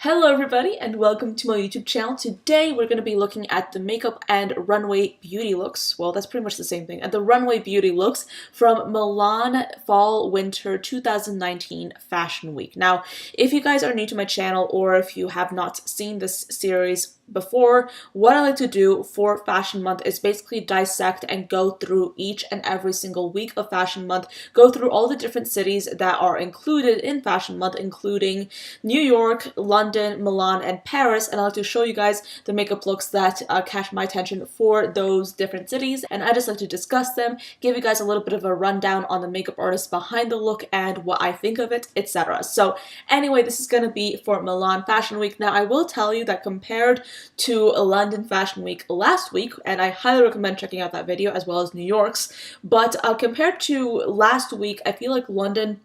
Hello everybody and welcome to my YouTube channel. Today we're going to be looking at the makeup and runway beauty looks. Well, that's pretty much the same thing. At the runway beauty looks from Milan Fall Winter 2019 Fashion Week. Now, if you guys are new to my channel or if you have not seen this series before, what I like to do for Fashion Month is basically dissect and go through each and every single week of Fashion Month, go through all the different cities that are included in Fashion Month, including New York, London, Milan, and Paris, and I like to show you guys the makeup looks that catch my attention for those different cities, and I just like to discuss them, give you guys a little bit of a rundown on the makeup artist behind the look and what I think of it, etc. So anyway, this is going to be for Milan Fashion Week. Now, I will tell you that compared to a London Fashion Week last week, and I highly recommend checking out that video as well as New York's, but compared to last week, I feel like London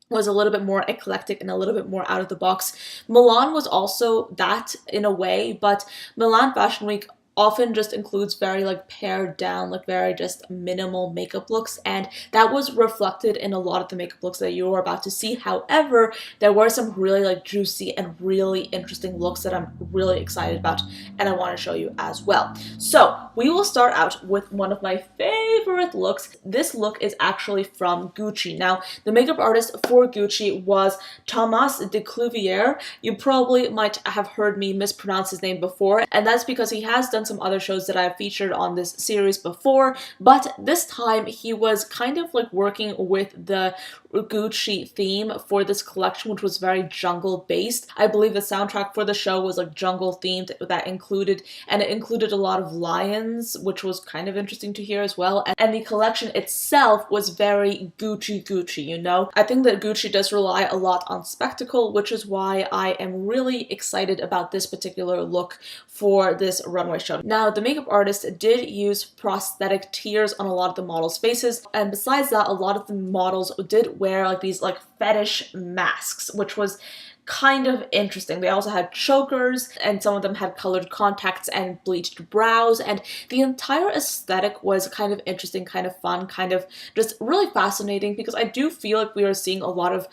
was a little bit more eclectic and a little bit more out of the box. Milan was also that in a way, but Milan Fashion Week often just includes very pared down, very just minimal makeup looks, and that was reflected in a lot of the makeup looks that you're about to see. However, there were some really juicy and really interesting looks that I'm really excited about and I want to show you as well. So we will start out with one of my favorite looks. This look is actually from Gucci. Now, the makeup artist for Gucci was Thomas de Clouvier. You probably might have heard me mispronounce his name before, and that's because he has done some other shows that I've featured on this series before, but this time he was kind of working with the Gucci theme for this collection, which was very jungle based. I believe the soundtrack for the show was jungle themed, that included a lot of lions, which was kind of interesting to hear as well, and the collection itself was very Gucci, you know? I think that Gucci does rely a lot on spectacle, which is why I am really excited about this particular look for this runway show. Now, the makeup artist did use prosthetic tears on a lot of the models' faces, and besides that, a lot of the models did wear these fetish masks, which was kind of interesting. They also had chokers, and some of them had colored contacts and bleached brows, and the entire aesthetic was kind of interesting, kind of fun, kind of just really fascinating, because I do feel like we are seeing a lot of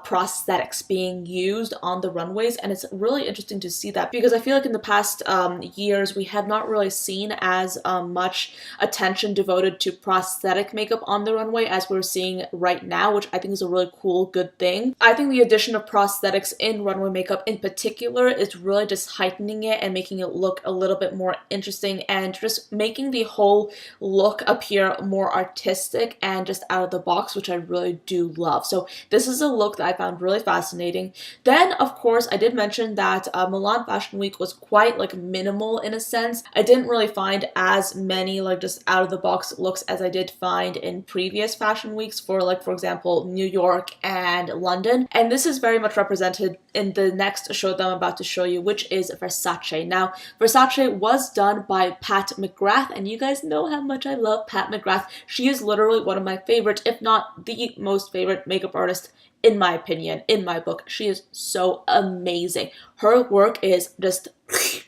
prosthetics being used on the runways, and it's really interesting to see that, because I feel like in the past years we have not really seen as much attention devoted to prosthetic makeup on the runway as we're seeing right now, which I think is a really cool, good thing. I think the addition of prosthetics in runway makeup in particular is really just heightening it and making it look a little bit more interesting and just making the whole look appear more artistic and just out of the box, which I really do love. So this is a look that I found really fascinating. Then, of course, I did mention that Milan Fashion Week was quite minimal in a sense. I didn't really find as many just out of the box looks as I did find in previous fashion weeks for for example New York and London, and this is very much represented in the next show that I'm about to show you, which is Versace. Now, Versace was done by Pat McGrath, and you guys know how much I love Pat McGrath. She is literally one of my favorite, if not the most favorite makeup artist in my opinion, in my book. She is so amazing. Her work is just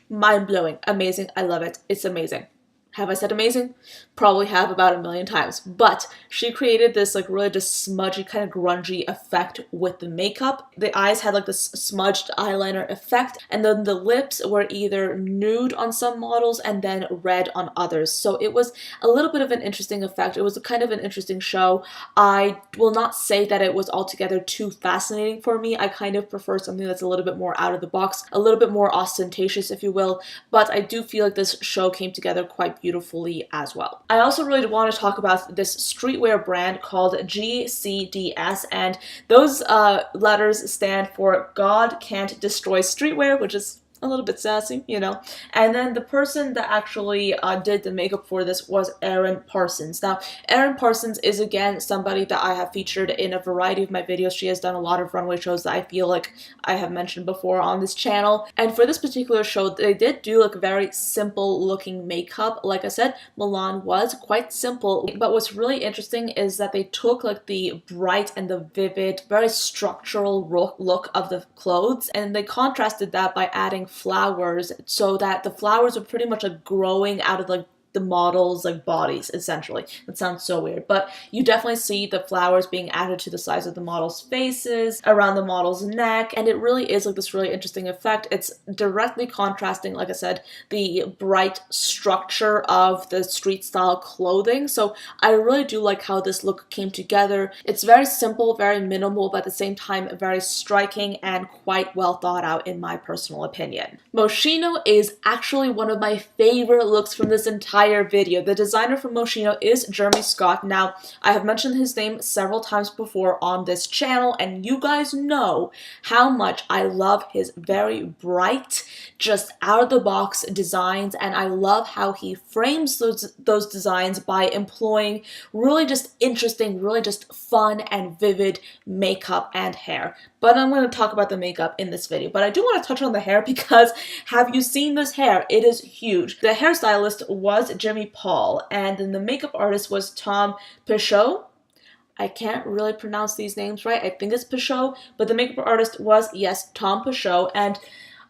mind-blowing, amazing. I love it. It's amazing. Have I said amazing? Probably have about 1,000,000 times. But she created this really just smudgy, kind of grungy effect with the makeup. The eyes had this smudged eyeliner effect, and then the lips were either nude on some models and then red on others. So it was a little bit of an interesting effect. It was kind of an interesting show. I will not say that it was altogether too fascinating for me. I kind of prefer something that's a little bit more out of the box, a little bit more ostentatious, if you will, but I do feel like this show came together quite beautifully as well. I also really want to talk about this streetwear brand called GCDS, and those letters stand for God Can't Destroy Streetwear, which is a little bit sassy, you know. And then the person that actually did the makeup for this was Erin Parsons. Now, Erin Parsons is again somebody that I have featured in a variety of my videos. She has done a lot of runway shows that I feel like I have mentioned before on this channel. And for this particular show, they did do very simple looking makeup. Like I said, Milan was quite simple, but what's really interesting is that they took the bright and the vivid, very structural look of the clothes, and they contrasted that by adding flowers, so that the flowers were pretty much growing out of the models' like bodies, essentially. That sounds so weird, but you definitely see the flowers being added to the sides of the models' faces, around the model's neck, and it really is like this really interesting effect. It's directly contrasting, like I said, the bright structure of the street style clothing. So I really do like how this look came together. It's very simple, very minimal, but at the same time very striking and quite well thought out in my personal opinion. Moschino is actually one of my favorite looks from this entire video. The designer from Moschino is Jeremy Scott. Now, I have mentioned his name several times before on this channel, and you guys know how much I love his very bright, just out-of-the-box designs, and I love how he frames those designs by employing really just interesting, really just fun and vivid makeup and hair. But I'm going to talk about the makeup in this video. But I do want to touch on the hair because have you seen this hair? It is huge. The hairstylist was Jimmy Paul, and then the makeup artist was Tom Pichot. I can't really pronounce these names right. I think it's Pichot, but the makeup artist was, yes, Tom Pichot. And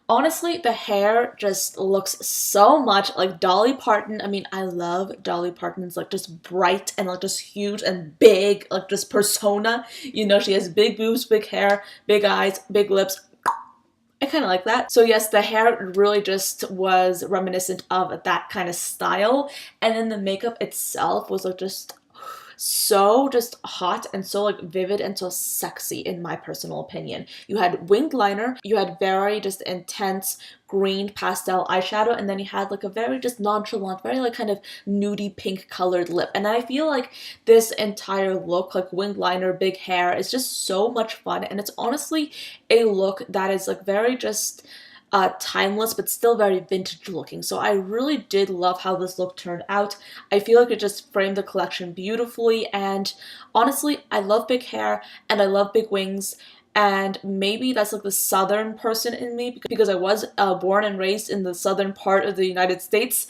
honestly, the hair just looks so much like Dolly Parton. I mean, I love Dolly Parton's like just bright and like just huge and big, like just persona. You know, she has big boobs, big hair, big eyes, big lips. I kind of like that. So yes, the hair really just was reminiscent of that kind of style. And then the makeup itself was like just so just hot and so like vivid and so sexy in my personal opinion. You had winged liner, you had very just intense green pastel eyeshadow, and then you had like a very just nonchalant, very like kind of nudie pink colored lip. And I feel like this entire look, like winged liner, big hair, is just so much fun, and it's honestly a look that is like very just timeless but still very vintage looking. So I really did love how this look turned out. I feel like it just framed the collection beautifully, and honestly I love big hair and I love big wings, and maybe that's like the southern person in me because I was born and raised in the southern part of the United States,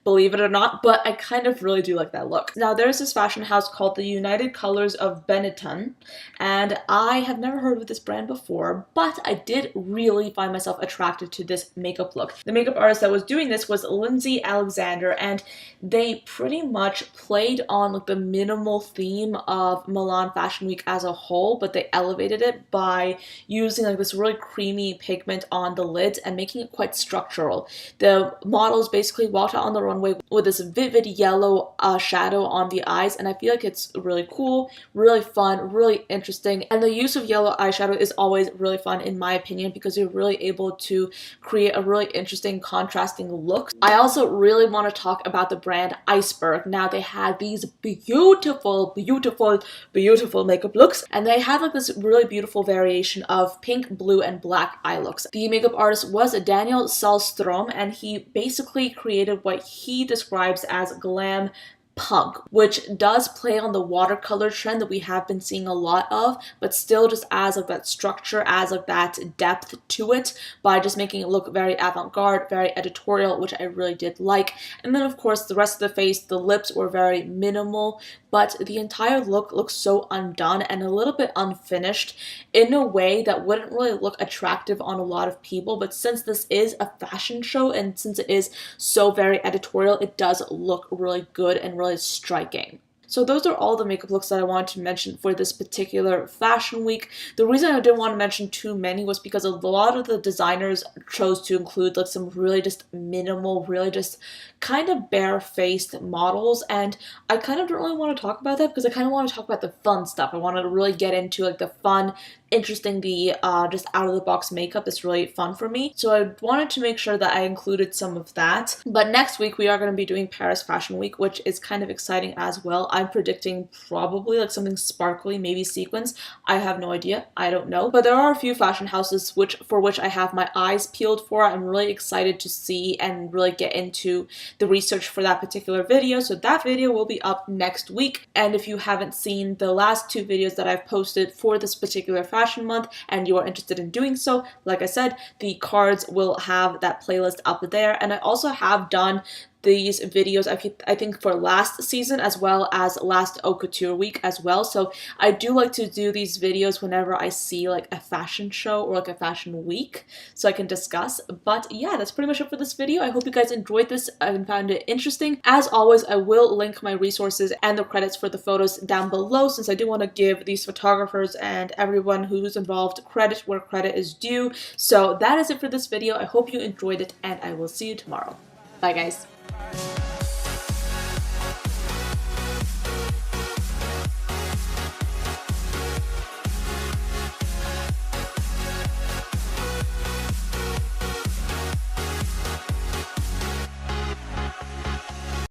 believe it or not, but I kind of really do like that look. Now, there's this fashion house called the United Colors of Benetton, and I have never heard of this brand before, but I did really find myself attracted to this makeup look. The makeup artist that was doing this was Lindsay Alexander, and they pretty much played on like the minimal theme of Milan Fashion Week as a whole, but they elevated it by using like this really creamy pigment on the lids and making it quite structural. The models basically walked out on the runway with this vivid yellow shadow on the eyes, and I feel like it's really cool, really fun, really interesting, and the use of yellow eyeshadow is always really fun in my opinion because you're really able to create a really interesting contrasting look. I also really want to talk about the brand Iceberg. Now, they had these beautiful makeup looks, and they had like this really beautiful variation of pink, blue, and black eye looks. The makeup artist was Daniel Salstrom, and he basically created what he describes as glam punk, which does play on the watercolor trend that we have been seeing a lot of, but still just adds like that structure, adds like that depth to it by just making it look very avant-garde, very editorial, which I really did like. And then of course the rest of the face, the lips were very minimal, but the entire look looks so undone and a little bit unfinished in a way that wouldn't really look attractive on a lot of people. But since this is a fashion show and since it is so very editorial, it does look really good and really striking. So those are all the makeup looks that I wanted to mention for this particular fashion week. The reason I didn't want to mention too many was because a lot of the designers chose to include like some really just minimal, really just kind of bare-faced models, and I kind of don't really want to talk about that because I kind of want to talk about the fun stuff. I wanted to really get into like the fun, interesting, the just out-of-the-box makeup is really fun for me. So I wanted to make sure that I included some of that. But next week we are going to be doing Paris Fashion Week, which is kind of exciting as well. I'm predicting probably like something sparkly, maybe sequins. I have no idea. I don't know. But there are a few fashion houses for which I have my eyes peeled for. I'm really excited to see and really get into the research for that particular video. So that video will be up next week. And if you haven't seen the last two videos that I've posted for this particular fashion month and you are interested in doing so, like I said, the cards will have that playlist up there. And I also have done these videos, I think for last season as well as last Haute Couture week as well. So I do like to do these videos whenever I see like a fashion show or like a fashion week so I can discuss. But yeah, that's pretty much it for this video. I hope you guys enjoyed this and found it interesting. As always, I will link my resources and the credits for the photos down below, since I do want to give these photographers and everyone who's involved credit where credit is due. So that is it for this video. I hope you enjoyed it, and I will see you tomorrow. Bye guys.